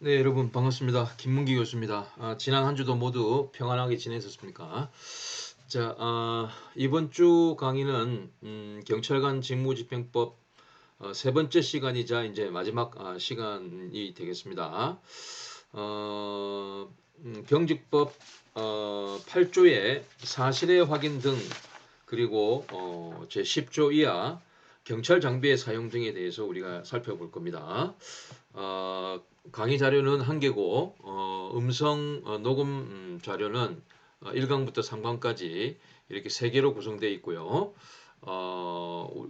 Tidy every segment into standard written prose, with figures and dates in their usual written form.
네, 여러분 반갑습니다. 김문기 교수입니다. 지난 한 주도 모두 평안하게 지내셨습니까? 자, 이번 주 강의는 경찰관 직무집행법 세 번째 시간이자 이제 마지막 시간이 되겠습니다. 경직법 8조의 사실의 확인 등 그리고 제 10조 이하 경찰 장비의 사용 등에 대해서 우리가 살펴볼 겁니다. 강의 자료는 한 개고 음성 녹음 자료는 1강부터 3강까지 이렇게 세 개로 구성되어 있고요.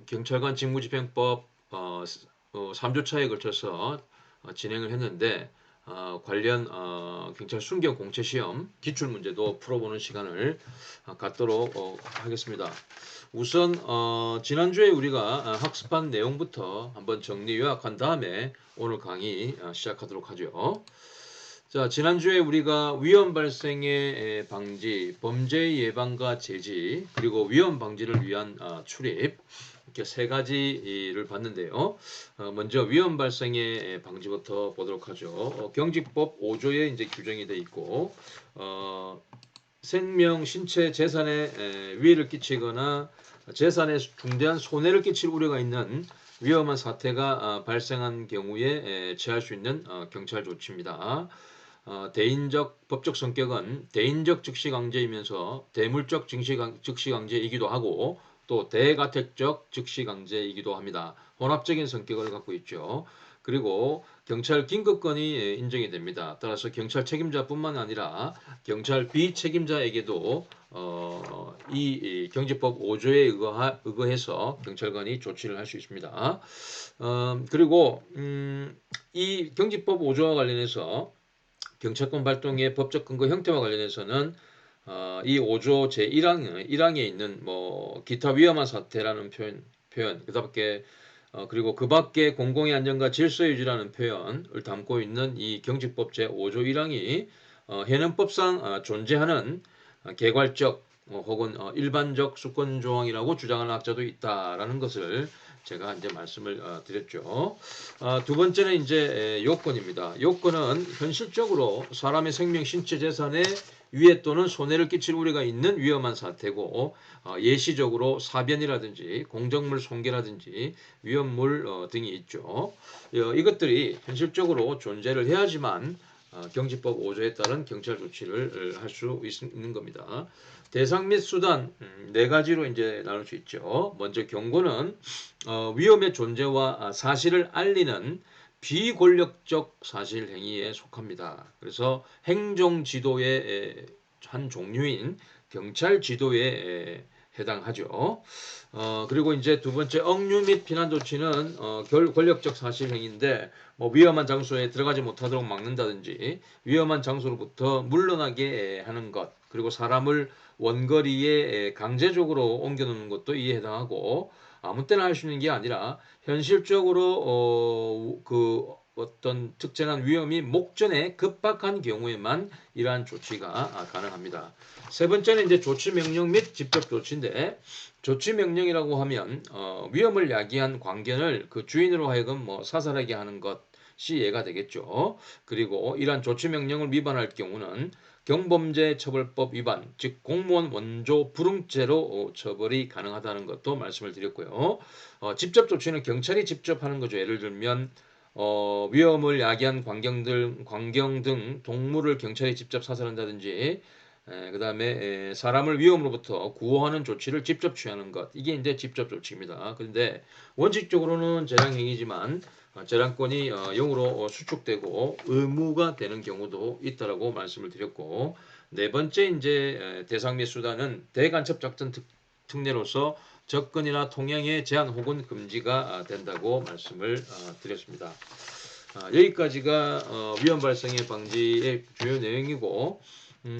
경찰관 직무집행법 3주차에 걸쳐서 진행을 했는데 관련 경찰 순경 공채 시험 기출 문제도 풀어보는 시간을 갖도록 하겠습니다. 우선 지난주에 우리가 학습한 내용부터 한번 정리 요약한 다음에 오늘 강의 시작하도록 하죠. 자, 지난주에 우리가 위험 발생의 방지, 범죄 예방과 제지, 그리고 위험 방지를 위한 출입 이렇게 세 가지를 봤는데요. 먼저 위험 발생의 방지부터 보도록 하죠. 경직법 5조에 이제 규정이 되어 있고 생명, 신체, 재산에 위해를 끼치거나 재산에 중대한 손해를 끼칠 우려가 있는 위험한 사태가 발생한 경우에 취할 수 있는 경찰 조치입니다. 대인적 법적 성격은 대인적 즉시강제이면서 대물적 즉시강제이기도 하고 또 대가택적 즉시강제이기도 합니다. 혼합적인 성격을 갖고 있죠. 그리고 경찰 긴급건이 인정이 됩니다. 따라서 경찰 책임자뿐만 아니라 경찰 비책임자에게도 이 경제법 5조에 의거해서 경찰관이 조치를 할 수 있습니다. 그리고 이 경제법 5조와 관련해서 경찰권 발동의 법적 근거 형태와 관련해서는 이 5조 제1항에 있는 뭐 기타 위험한 사태라는 표현 그다음에 그리고 그 밖에 공공의 안전과 질서 유지라는 표현을 담고 있는 이 경직법 제5조 1항이 현행법상 존재하는 개괄적 혹은 일반적 수권 조항이라고 주장하는 학자도 있다라는 것을 제가 이제 말씀을 드렸죠. 두 번째는 이제 요건입니다. 요건은 현실적으로 사람의 생명, 신체, 재산에 위해 또는 손해를 끼칠 우려가 있는 위험한 사태고 예시적으로 사변이라든지 공작물 손괴라든지 위험물 등이 있죠. 이것들이 현실적으로 존재를 해야지만 경지법 5조에 따른 경찰 조치를 할 수 있는 겁니다. 대상 및 수단 네 가지로 이제 나눌 수 있죠. 먼저 경고는 위험의 존재와 사실을 알리는 비권력적 사실 행위에 속합니다. 그래서 행정 지도의 한 종류인 경찰 지도에 해당하죠. 그리고 이제 두 번째 억류 및 피난 조치는 권력적 사실 행위인데 뭐 위험한 장소에 들어가지 못하도록 막는다든지 위험한 장소로부터 물러나게 하는 것 그리고 사람을 원거리에 강제적으로 옮겨놓는 것도 이에 해당하고 아무 때나 할 수 있는 게 아니라 현실적으로 그 어떤 특정한 위험이 목전에 급박한 경우에만 이러한 조치가 가능합니다. 세 번째는 이제 조치 명령 및 직접 조치인데 조치 명령이라고 하면 위험을 야기한 광견을 그 주인으로 하여금 뭐 사살하게 하는 것이 예가 되겠죠. 그리고 이러한 조치 명령을 위반할 경우는 경범죄처벌법 위반, 즉 공무원 원조 불응죄로 처벌이 가능하다는 것도 말씀을 드렸고요. 직접 조치는 경찰이 직접 하는 거죠. 예를 들면 위험을 야기한 광경 등 동물을 경찰이 직접 사살한다든지 그다음에 사람을 위험으로부터 구호하는 조치를 직접 취하는 것 이게 이제 직접 조치입니다. 그런데 원칙적으로는 재량행위지만 재량권이 영으로 수축되고 의무가 되는 경우도 있다라고 말씀을 드렸고 네 번째 이제 대상 및 수단은 대간첩 작전 특례로서 접근이나 통행의 제한 혹은 금지가 된다고 말씀을 드렸습니다. 여기까지가 위험 발생의 방지의 주요 내용이고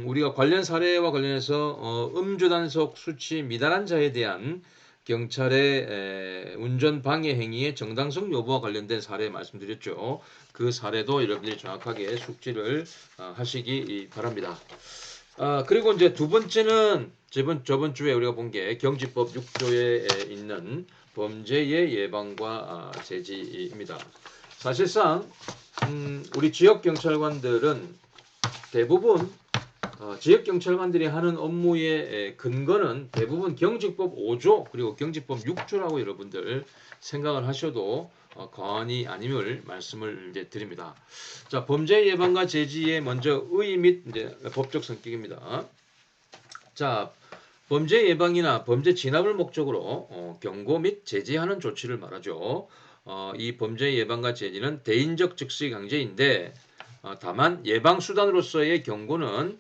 우리가 관련 사례와 관련해서 음주 단속 수치 미달한 자에 대한 경찰의 운전 방해 행위의 정당성 여부와 관련된 사례 말씀드렸죠. 그 사례도 여러분들이 정확하게 숙지를 하시기 바랍니다. 그리고 이제 두 번째는 저번 주에 우리가 본 게 경지법 6조에 있는 범죄의 예방과 제지입니다. 사실상 우리 지역 경찰관들은 대부분 지역 경찰관들이 하는 업무의 근거는 대부분 경직법 5조 그리고 경직법 6조라고 여러분들 생각을 하셔도 과언이 아님을 말씀을 이제 드립니다. 자, 범죄 예방과 제지의 먼저 의 및 이제 법적 성격입니다. 자, 범죄 예방이나 범죄 진압을 목적으로 경고 및 제지하는 조치를 말하죠. 이 범죄 예방과 제지는 대인적 즉시 강제인데 다만 예방 수단으로서의 경고는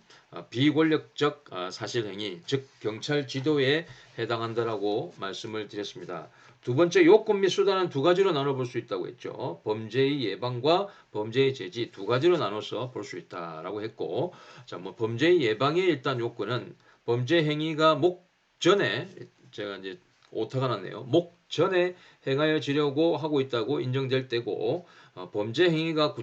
비권력적 사실행위, 즉 경찰 지도에 해당한다라고 말씀을 드렸습니다. 두 번째 요건 및 수단은 두 가지로 나눠볼 수 있다고 했죠. 범죄의 예방과 범죄의 제지 두 가지로 나눠서 볼 수 있다라고 했고, 자, 뭐 범죄의 예방의 일단 요건은 범죄 행위가 목전에 제가 이제 오타가 났네요. 목전에 행하여지려고 하고 있다고 인정될 때고 범죄 행위가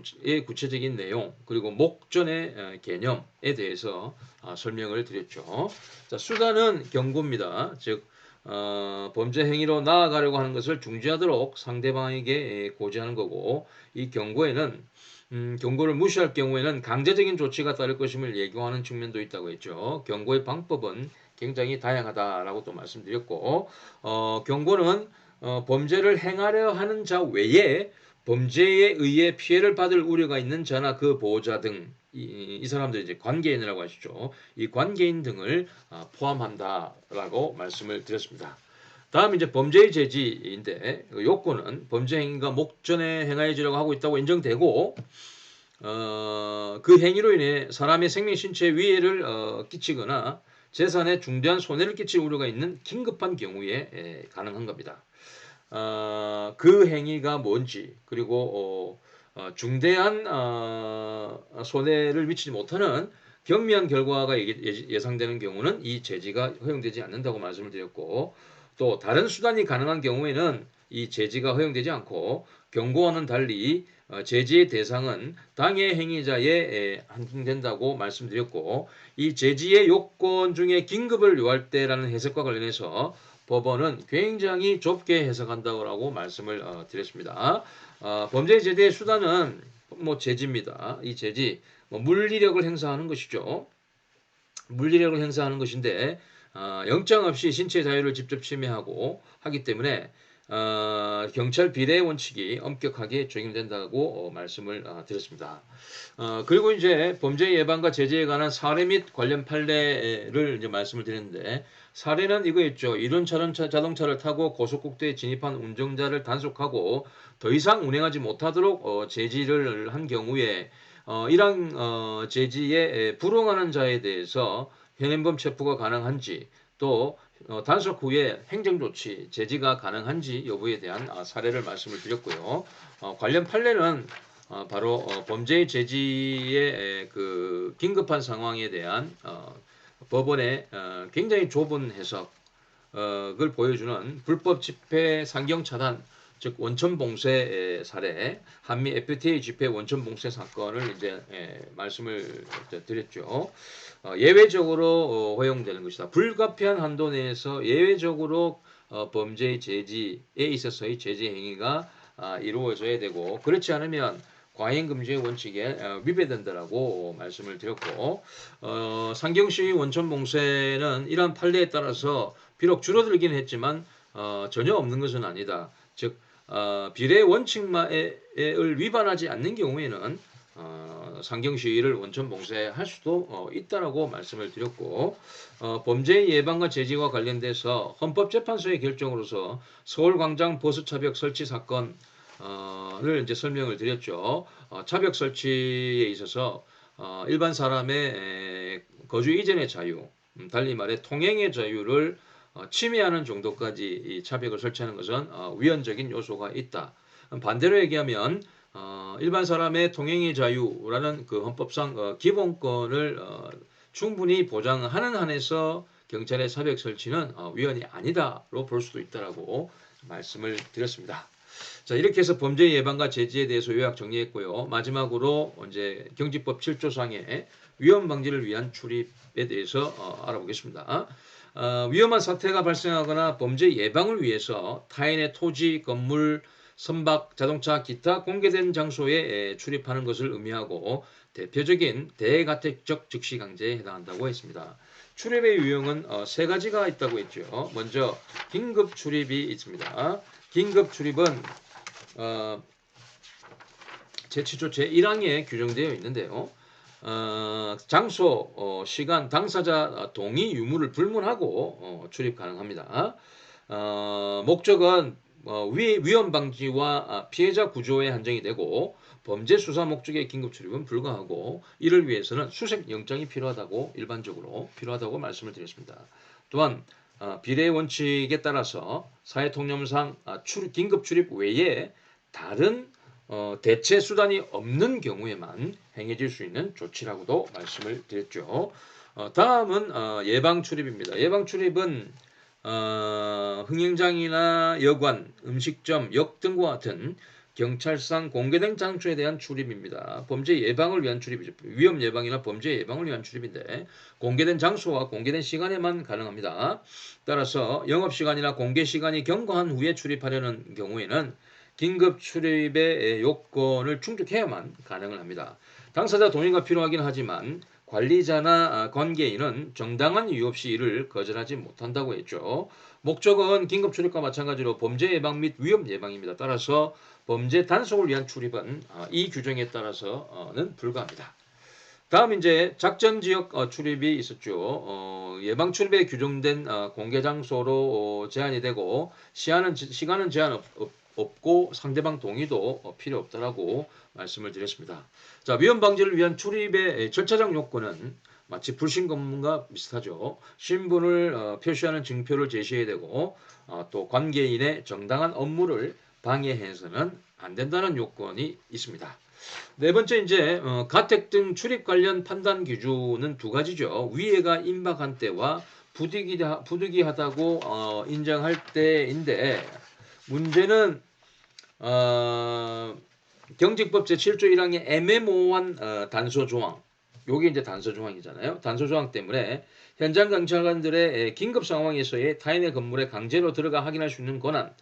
구체적인 내용 그리고 목전의 개념에 대해서 설명을 드렸죠. 자, 수단은 경고입니다. 즉 범죄 행위로 나아가려고 하는 것을 중지하도록 상대방에게 고지하는 거고 이 경고에는 경고를 무시할 경우에는 강제적인 조치가 따를 것임을 예고하는 측면도 있다고 했죠. 경고의 방법은 굉장히 다양하다라고 또 말씀드렸고 경고는 범죄를 행하려 하는 자 외에 범죄에 의해 피해를 받을 우려가 있는 자나 그 보호자 등 이 사람들 이제 관계인이라고 하시죠. 이 관계인 등을 포함한다라고 말씀을 드렸습니다. 다음 이제 범죄의 제지인데 요건은 범죄 행위가 목전에 행하여지려고 하고 있다고 인정되고 그 행위로 인해 사람의 생명 신체에 위해를 끼치거나 재산에 중대한 손해를 끼칠 우려가 있는 긴급한 경우에 가능한 겁니다. 그 행위가 뭔지 그리고 중대한 손해를 미치지 못하는 경미한 결과가 예상되는 경우는 이 제지가 허용되지 않는다고 말씀을 드렸고 또 다른 수단이 가능한 경우에는 이 제지가 허용되지 않고 경고와는 달리 제지의 대상은 당해 행위자에 한정된다고 말씀드렸고 이 제지의 요건 중에 긴급을 요할 때라는 해석과 관련해서 법원은 굉장히 좁게 해석한다고 말씀을 드렸습니다. 범죄 제재의 수단은 뭐 제지입니다. 이 제지 물리력을 행사하는 것이죠. 물리력을 행사하는 것인데 영장 없이 신체 자유를 직접 침해하고 하기 때문에 경찰 비례 원칙이 엄격하게 적용된다고 말씀을 드렸습니다. 그리고 이제 범죄 예방과 제재에 관한 사례 및 관련 판례를 이제 말씀을 드렸는데 사례는 이거였죠. 이륜 자동차를 타고 고속국도에 진입한 운전자를 단속하고 더 이상 운행하지 못하도록 제지를 한 경우에 이러한 제지에 불응하는 자에 대해서 현행범 체포가 가능한지 또 단속 후에 행정조치 제지가 가능한지 여부에 대한 사례를 말씀을 드렸고요. 관련 판례는 바로 범죄 제지의 그 긴급한 상황에 대한 법원의 굉장히 좁은 해석을 보여주는 불법 집회 상경 차단 즉 원천 봉쇄 사례 한미 FTA 집회 원천 봉쇄 사건을 이제 말씀을 드렸죠. 예외적으로 허용되는 것이다. 불가피한 한도 내에서 예외적으로 범죄 제지에 있어서의 제재 행위가 이루어져야 되고 그렇지 않으면 과잉금지의 원칙에 위배된다라고 말씀을 드렸고 상경시의 원천봉쇄는 이러한 판례에 따라서 비록 줄어들긴 했지만 전혀 없는 것은 아니다. 즉 비례 원칙을 위반하지 않는 경우에는 상경시위를 원천봉쇄할 수도 있다라고 말씀을 드렸고 범죄 예방과 제지와 관련돼서 헌법재판소의 결정으로서 서울광장 버스차벽 설치 사건 을 이제 설명을 드렸죠. 차벽 설치에 있어서 일반 사람의 거주 이전의 자유, 달리 말해 통행의 자유를 침해하는 정도까지 이 차벽을 설치하는 것은 위헌적인 요소가 있다. 반대로 얘기하면 일반 사람의 통행의 자유라는 그 헌법상 기본권을 충분히 보장하는 한에서 경찰의 차벽 설치는 위헌이 아니다로 볼 수도 있다라고 말씀을 드렸습니다. 자, 이렇게 해서 범죄 예방과 제지에 대해서 요약 정리했고요. 마지막으로 이제 경직법 7조상의 위험 방지를 위한 출입에 대해서 알아보겠습니다. 위험한 사태가 발생하거나 범죄 예방을 위해서 타인의 토지, 건물, 선박, 자동차, 기타 공개된 장소에 출입하는 것을 의미하고 대표적인 대가택적 즉시강제에 해당한다고 했습니다. 출입의 유형은 세 가지가 있다고 했죠. 먼저 긴급 출입이 있습니다. 긴급 출입은 제7조 제1항에 규정되어 있는데요. 장소, 시간, 당사자 동의 유무를 불문하고 출입 가능합니다. 목적은 위험 방지와 피해자 구조에 한정이 되고 범죄 수사 목적의 긴급 출입은 불가하고 이를 위해서는 수색 영장이 필요하다고 일반적으로 필요하다고 말씀을 드렸습니다. 또한 비례 원칙에 따라서 사회 통념상 긴급 출입 외에 다른 대체 수단이 없는 경우에만 행해질 수 있는 조치라고도 말씀을 드렸죠. 다음은 예방 출입입니다. 예방 출입은 흥행장이나 여관, 음식점, 역 등과 같은 경찰상 공개된 장소에 대한 출입입니다. 범죄 예방을 위한 출입이죠. 위험 예방이나 범죄 예방을 위한 출입인데 공개된 장소와 공개된 시간에만 가능합니다. 따라서 영업시간이나 공개시간이 경과한 후에 출입하려는 경우에는 긴급 출입의 요건을 충족해야만 가능을 합니다. 당사자 동의가 필요하긴 하지만 관리자나 관계인은 정당한 이유 없이 이를 거절하지 못한다고 했죠. 목적은 긴급 출입과 마찬가지로 범죄 예방 및 위험 예방입니다. 따라서 범죄 단속을 위한 출입은 이 규정에 따라서는 불가합니다. 다음 이제 작전 지역 출입이 있었죠. 예방 출입에 규정된 공개 장소로 제한이 되고 시간은 제한 없고 상대방 동의도 필요 없다라고 말씀을 드렸습니다. 자, 위험 방지를 위한 출입의 절차적 요건은 마치 불신 검문과 비슷하죠. 신분을 표시하는 증표를 제시해야 되고 또 관계인의 정당한 업무를 방해해서는 안 된다는 요건이 있습니다. 네 번째 이제 가택 등 출입 관련 판단 기준은 두 가지죠. 위해가 임박한 때와 부득이하다고 인정할 때인데 문제는 경직법 제7조 1항의 애매모호한 단서 조항, 요게 이제 단서 조항이잖아요. 단서 조항 때문에 현장 경찰관들의 긴급 상황에서의 타인의 건물에 강제로 들어가 확인할 수 있는 권한,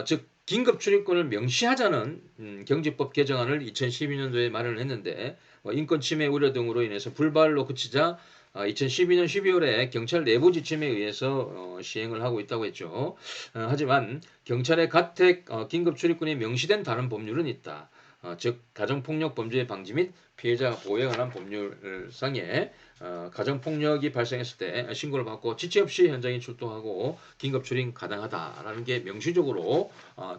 즉 긴급 출입권을 명시하자는 경직법 개정안을 2012년도에 마련을 했는데 인권 침해 우려 등으로 인해서 불발로 그치자 2012년 12월에 경찰 내부 지침에 의해서 시행을 하고 있다고 했죠. 하지만 경찰의 가택 긴급 출입권이 명시된 다른 법률은 있다. 즉 가정폭력 범죄 방지 및 피해자 보호에 관한 법률상에 가정폭력이 발생했을 때 신고를 받고 지체 없이 현장에 출동하고 긴급 출입 가능하다라는 게 명시적으로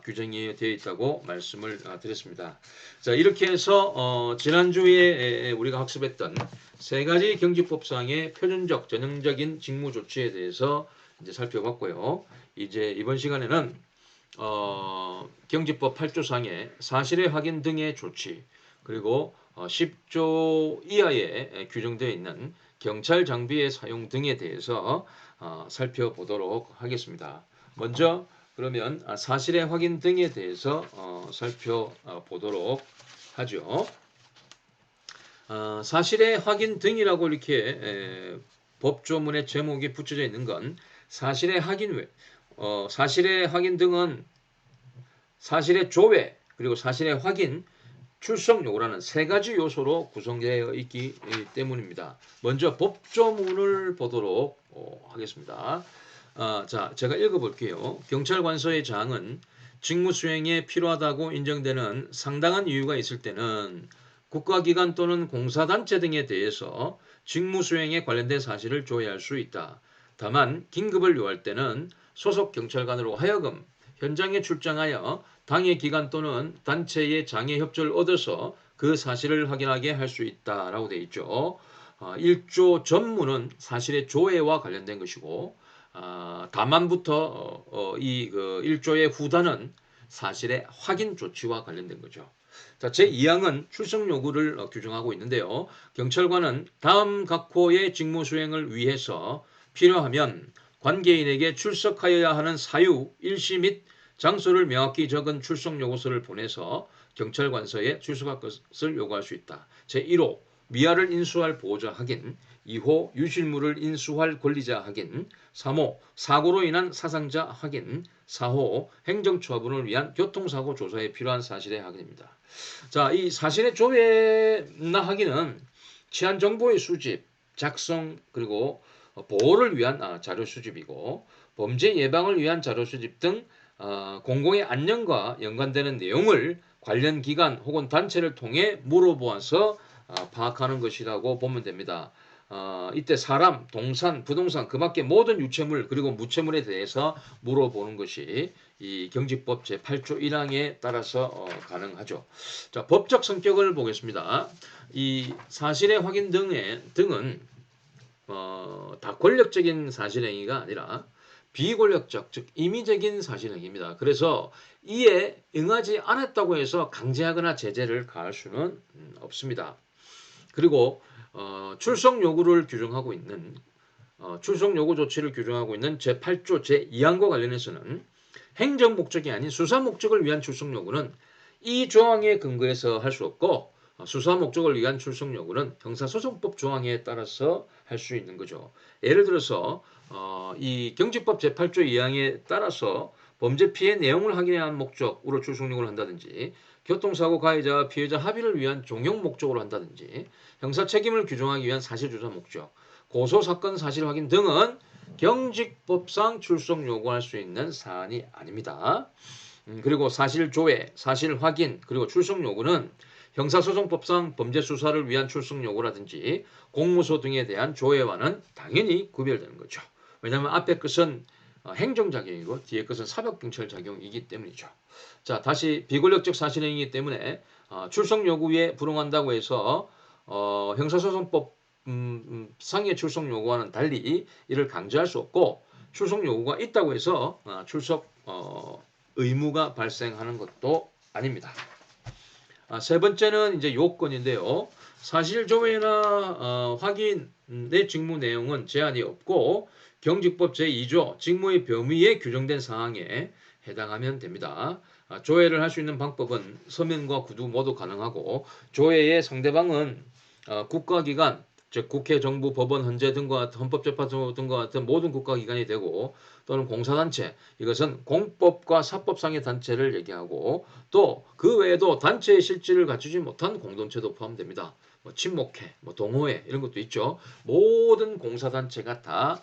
규정이 되어 있다고 말씀을 드렸습니다. 자, 이렇게 해서 지난주에 우리가 학습했던 세 가지 경직법상의 표준적 전형적인 직무 조치에 대해서 이제 살펴봤고요. 이제 이번 시간에는 경직법 8조상의 사실의 확인 등의 조치 그리고 10조 이하에 규정되어 있는 경찰 장비의 사용 등에 대해서 살펴보도록 하겠습니다. 먼저 그러면 사실의 확인 등에 대해서 살펴보도록 하죠. 사실의 확인 등이라고 이렇게 법조문의 제목이 붙여져 있는 건 사실의 확인 사실의 확인 등은 사실의 조회 그리고 사실의 확인 출석 요구라는 세 가지 요소로 구성되어 있기 때문입니다. 먼저 법조문을 보도록 하겠습니다. 자, 제가 읽어볼게요. 경찰관서의 자항은 직무 수행에 필요하다고 인정되는 상당한 이유가 있을 때는 국가기관 또는 공사단체 등에 대해서 직무 수행에 관련된 사실을 조회할 수 있다. 다만 긴급을 요할 때는 소속 경찰관으로 하여금 현장에 출장하여 당해 기관 또는 단체의 장애 협조를 얻어서 그 사실을 확인하게 할 수 있다라고 되어 있죠. 1조 전문은 사실의 조회와 관련된 것이고 다만부터 이 1조의 후단은 사실의 확인 조치와 관련된 거죠. 자, 제2항은 출석 요구를 규정하고 있는데요. 경찰관은 다음 각호의 직무 수행을 위해서 필요하면 관계인에게 출석하여야 하는 사유, 일시 및 장소를 명확히 적은 출석 요구서를 보내서 경찰관서에 출석할 것을 요구할 수 있다. 제1호 미아를 인수할 보호자 확인, 2호 유실물을 인수할 권리자 확인, 3호 사고로 인한 사상자 확인, 4호 행정처분을 위한 교통사고 조사에 필요한 사실의 확인입니다. 자, 이 사실의 조회나 확인은 치안 정보의 수집, 작성 그리고 보호를 위한 자료 수집이고 범죄 예방을 위한 자료 수집 등 공공의 안녕과 연관되는 내용을 관련 기관 혹은 단체를 통해 물어보아서 파악하는 것이라고 보면 됩니다. 이때 사람, 동산, 부동산 그 밖에 모든 유체물 그리고 무체물에 대해서 물어보는 것이 이 경직법 제8조 1항에 따라서 가능하죠. 자, 법적 성격을 보겠습니다. 이 사실의 확인 등은 다 권력적인 사실행위가 아니라 비권력적, 즉 임의적인 사실행위입니다. 그래서 이에 응하지 않았다고 해서 강제하거나 제재를 가할 수는 없습니다. 그리고 출석 요구를 규정하고 있는 출석 요구 조치를 규정하고 있는 제8조 제2항과 관련해서는 행정 목적이 아닌 수사 목적을 위한 출석 요구는 이 조항에 근거해서 할 수 없고 수사 목적을 위한 출석 요구는 형사소송법 조항에 따라서 할 수 있는 거죠. 예를 들어서 이 경직법 제8조 2항에 따라서 범죄 피해 내용을 확인해야 하는 목적으로 출석 요구를 한다든지 교통사고 가해자와 피해자 합의를 위한 종용 목적으로 한다든지 형사 책임을 규정하기 위한 사실조사 목적, 고소사건 사실 확인 등은 경직법상 출석 요구할 수 있는 사안이 아닙니다. 그리고 사실 조회, 사실 확인, 그리고 출석 요구는 형사소송법상 범죄 수사를 위한 출석 요구라든지 공무소 등에 대한 조회와는 당연히 구별되는 거죠. 왜냐하면 앞에 것은 행정작용이고 뒤에 것은 사법경찰작용이기 때문이죠. 자, 다시 비권력적 사실행위이기 때문에 출석 요구에 불응한다고 해서 형사소송법 상의 출석 요구와는 달리 이를 강제할 수 없고 출석 요구가 있다고 해서 출석 의무가 발생하는 것도 아닙니다. 세 번째는 이제 요건인데요. 사실 조회나 확인의 직무 내용은 제한이 없고 경직법 제2조 직무의 범위에 규정된 사항에 해당하면 됩니다. 조회를 할 수 있는 방법은 서면과 구두 모두 가능하고 조회의 상대방은 국가기관, 즉 국회, 정부, 법원, 헌재 등과 같은 헌법재판소 등과 같은 모든 국가기관이 되고 또는 공사단체, 이것은 공법과 사법상의 단체를 얘기하고 또 그 외에도 단체의 실질을 갖추지 못한 공동체도 포함됩니다. 친목회, 동호회 이런 것도 있죠. 모든 공사단체가 다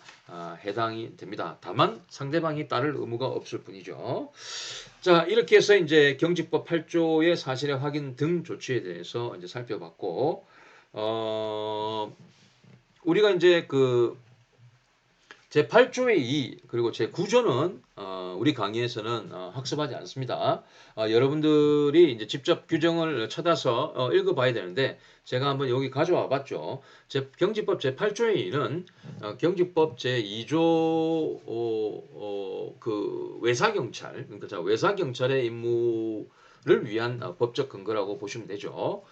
해당이 됩니다. 다만 상대방이 따를 의무가 없을 뿐이죠. 자, 이렇게 해서 이제 경직법 8조의 사실의 확인 등 조치에 대해서 이제 살펴봤고, 우리가 이제 그 제8조의 2 그리고 제9조는 우리 강의에서는 학습하지 않습니다. 여러분들이 이제 직접 규정을 찾아서 읽어봐야 되는데 제가 한번 여기 가져와 봤죠. 경직법 제8조의 2는 경직법 제2조 그 외사경찰 그러니까 외사경찰의 임무를 위한 법적 근거라고 보시면 되죠.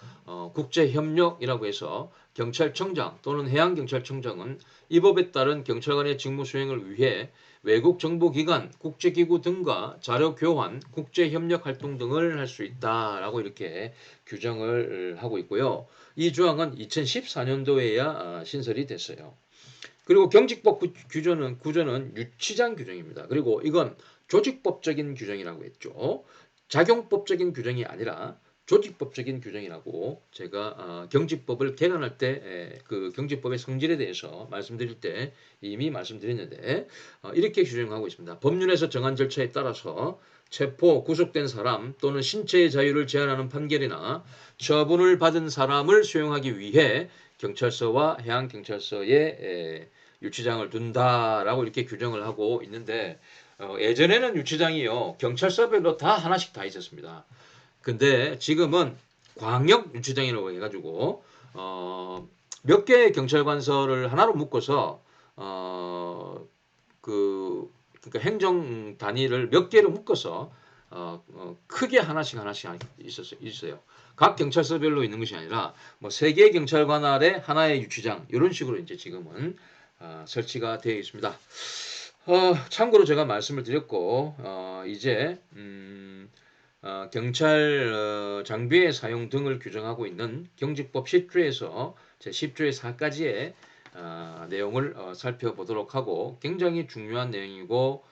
국제협력이라고 해서 경찰청장 또는 해양경찰청장은 이 법에 따른 경찰관의 직무 수행을 위해 외국 정보기관, 국제기구 등과 자료 교환, 국제협력 활동 등을 할 수 있다라고 이렇게 규정을 하고 있고요. 이 조항은 2014년도에야 신설이 됐어요. 그리고 경직법 구조는 유치장 규정입니다. 그리고 이건 조직법적인 규정이라고 했죠. 작용법적인 규정이 아니라 조직법적인 규정이라고 제가 경직법을 개관할 때 그 경직법의 성질에 대해서 말씀드릴 때 이미 말씀드렸는데 이렇게 규정하고 있습니다. 법률에서 정한 절차에 따라서 체포, 구속된 사람 또는 신체의 자유를 제한하는 판결이나 처분을 받은 사람을 수용하기 위해 경찰서와 해양경찰서에 유치장을 둔다라고 이렇게 규정을 하고 있는데 예전에는 유치장이요 경찰서별로 다 하나씩 다 있었습니다. 근데 지금은 광역 유치장이라고 해가지고 몇 개의 경찰관서를 하나로 묶어서 그러니까 행정 단위를 몇 개로 묶어서 크게 하나씩 있어요. 각 경찰서별로 있는 것이 아니라 뭐 세 개의 경찰관 아래 하나의 유치장 이런 식으로 이제 지금은 설치가 되어 있습니다. 참고로 제가 말씀을 드렸고 이제 경찰 장비의 사용 등을 규정하고 있는 경직법 10조에서 제 10조의 4까지의 내용을 살펴보도록 하고 굉장히 중요한 내용이고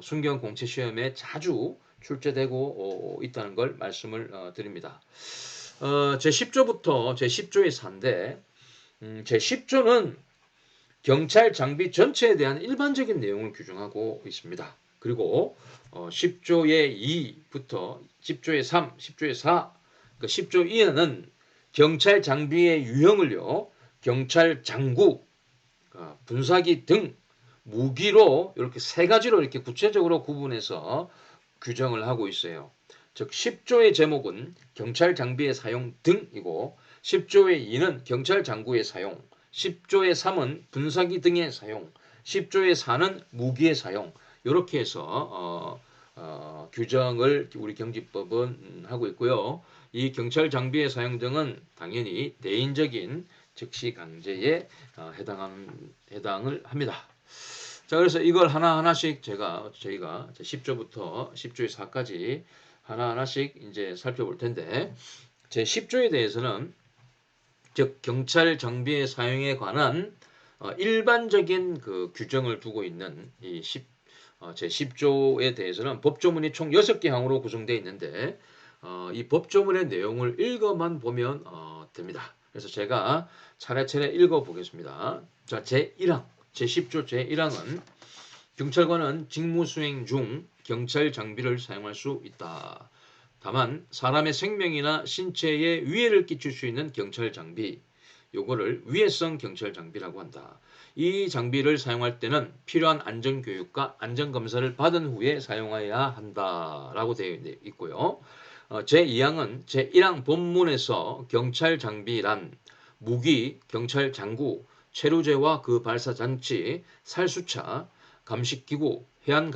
순경 공채 시험에 자주 출제되고 있다는 걸 말씀을 드립니다. 제 10조부터 제 10조의 4인데 제 10조는 경찰 장비 전체에 대한 일반적인 내용을 규정하고 있습니다. 그리고 10조의 2부터 10조의 3, 10조의 4, 그 10조 2에는 경찰 장비의 유형을요, 경찰 장구, 분사기 등 무기로 이렇게 세 가지로 이렇게 구체적으로 구분해서 규정을 하고 있어요. 즉 10조의 제목은 경찰 장비의 사용 등이고 10조의 2는 경찰 장구의 사용, 10조의 3은 분사기 등의 사용, 10조의 4는 무기의 사용 이렇게 해서 규정을 우리 경기법은 하고 있고요. 이 경찰 장비의 사용 등은 당연히 대인적인 즉시 강제에 해당을 합니다. 자, 그래서 이걸 하나하나씩 저희가 10조부터 10조의 4까지 하나하나씩 이제 살펴볼 텐데, 제 10조에 대해서는 즉 경찰 장비의 사용에 관한 일반적인 그 규정을 두고 있는 제 10조에 대해서는 법조문이 총 6개 항으로 구성되어 있는데 이 법조문의 내용을 읽어만 보면 됩니다. 그래서 제가 차례차례 읽어보겠습니다. 자, 제1항, 제10조 제1항은 경찰관은 직무수행 중 경찰 장비를 사용할 수 있다. 다만 사람의 생명이나 신체에 위해를 끼칠 수 있는 경찰 장비, 요거를 위해성 경찰 장비라고 한다. 이 장비를 사용할 때는 필요한 안전교육과 안전검사를 받은 후에 사용해야 한다라고 되어 있고요. 제2항은 제1항 본문에서 경찰 장비란 무기, 경찰 장구, 체류제와 그 발사 장치, 살수차, 감식기구, 해안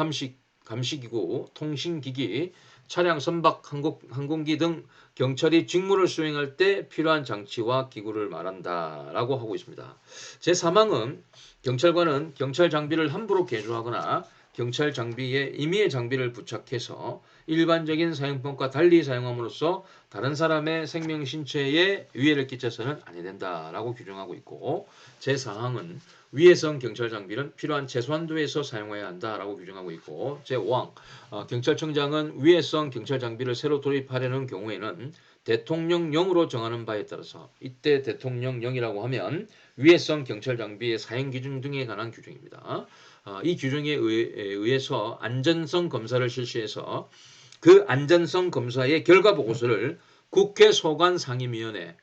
감시기구, 통신기기, 차량 선박, 항공기 등 경찰이 직무를 수행할 때 필요한 장치와 기구를 말한다라고 하고 있습니다. 제3항은 경찰관은 경찰 장비를 함부로 개조하거나 경찰 장비에 임의의 장비를 부착해서 일반적인 사용법과 달리 사용함으로써 다른 사람의 생명 신체에 위해를 끼쳐서는 아니 된다라고 규정하고 있고, 제4항은 위해성 경찰 장비는 필요한 최소한도에서 사용해야 한다라고 규정하고 있고, 제5항 경찰청장은 위해성 경찰 장비를 새로 도입하려는 경우에는 대통령령으로 정하는 바에 따라서, 이때 대통령령이라고 하면 위해성 경찰 장비의 사용 기준 등에 관한 규정입니다. 이 규정에 의해서 안전성 검사를 실시해서 그 안전성 검사의 결과 보고서를 국회 소관상임위원회,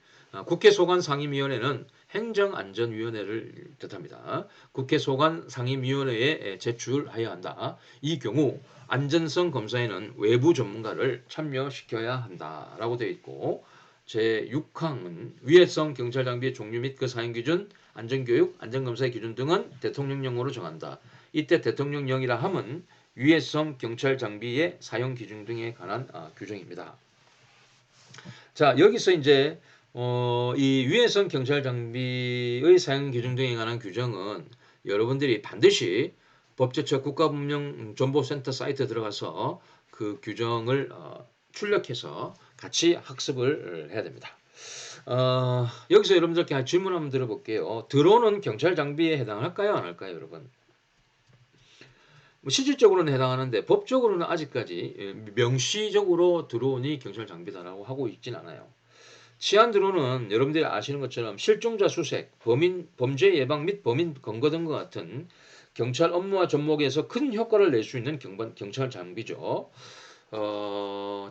국회 소관상임위원회는 행정안전위원회를 뜻합니다. 국회 소관상임위원회에 제출하여야 한다. 이 경우 안전성 검사에는 외부 전문가를 참여시켜야 한다라고 되어 있고, 제6항은 위해성 경찰 장비의 종류 및 그 사용 기준, 안전교육, 안전검사의 기준 등은 대통령령으로 정한다. 이때 대통령령이라 함은 위해성 경찰 장비의 사용 기준 등에 관한 규정입니다. 자, 여기서 이제 이 위해성 경찰 장비의 사용 기준 등에 관한 규정은 여러분들이 반드시 법제처 국가법령정보센터 사이트에 들어가서 그 규정을 출력해서 같이 학습을 해야 됩니다. 여기서 여러분들께 질문 한번 들어볼게요. 드론은 경찰 장비에 해당할까요? 안 할까요, 여러분? 실질적으로는 해당하는데 법적으로는 아직까지 명시적으로 드론이 경찰 장비다라고 하고 있진 않아요. 치안 드론은 여러분들이 아시는 것처럼 실종자 수색, 범죄 예방 및 범인 검거 등과 같은 경찰 업무와 접목에서 큰 효과를 낼 수 있는 경찰 장비죠.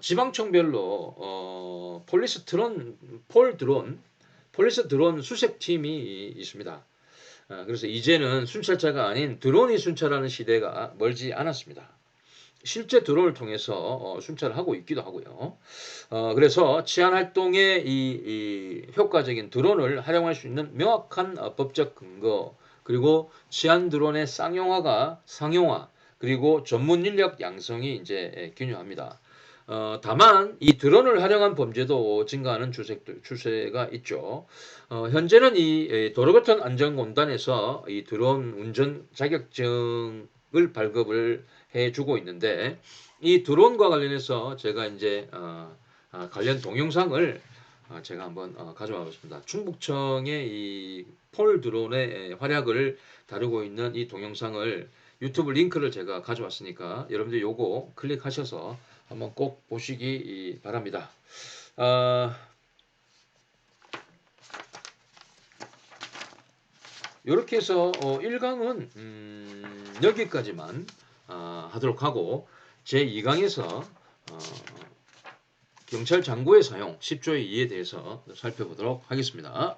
지방청별로 폴리스 드론 수색팀이 있습니다. 그래서 이제는 순찰차가 아닌 드론이 순찰하는 시대가 멀지 않았습니다. 실제 드론을 통해서 순찰을 하고 있기도 하고요. 그래서 치안 활동에 이 효과적인 드론을 활용할 수 있는 명확한 법적 근거, 그리고 치안 드론의 상용화, 그리고 전문 인력 양성이 이제 균요합니다. 다만 이 드론을 활용한 범죄도 증가하는 추세가 있죠. 현재는 이 도로교통안전공단에서 이 드론 운전 자격증을 발급을 해주고 있는데, 이 드론과 관련해서 제가 이제 관련 동영상을 제가 한번 가져와 봤습니다. 충북청의 이 폴 드론의 활약을 다루고 있는 이 동영상을 유튜브 링크를 제가 가져왔으니까 여러분들 요거 클릭하셔서 한번 꼭 보시기 바랍니다. 이렇게 해서 1강은 여기까지만 하도록 하고 제2강에서 경찰 장고의 사용 10조의 2에 대해서 살펴보도록 하겠습니다.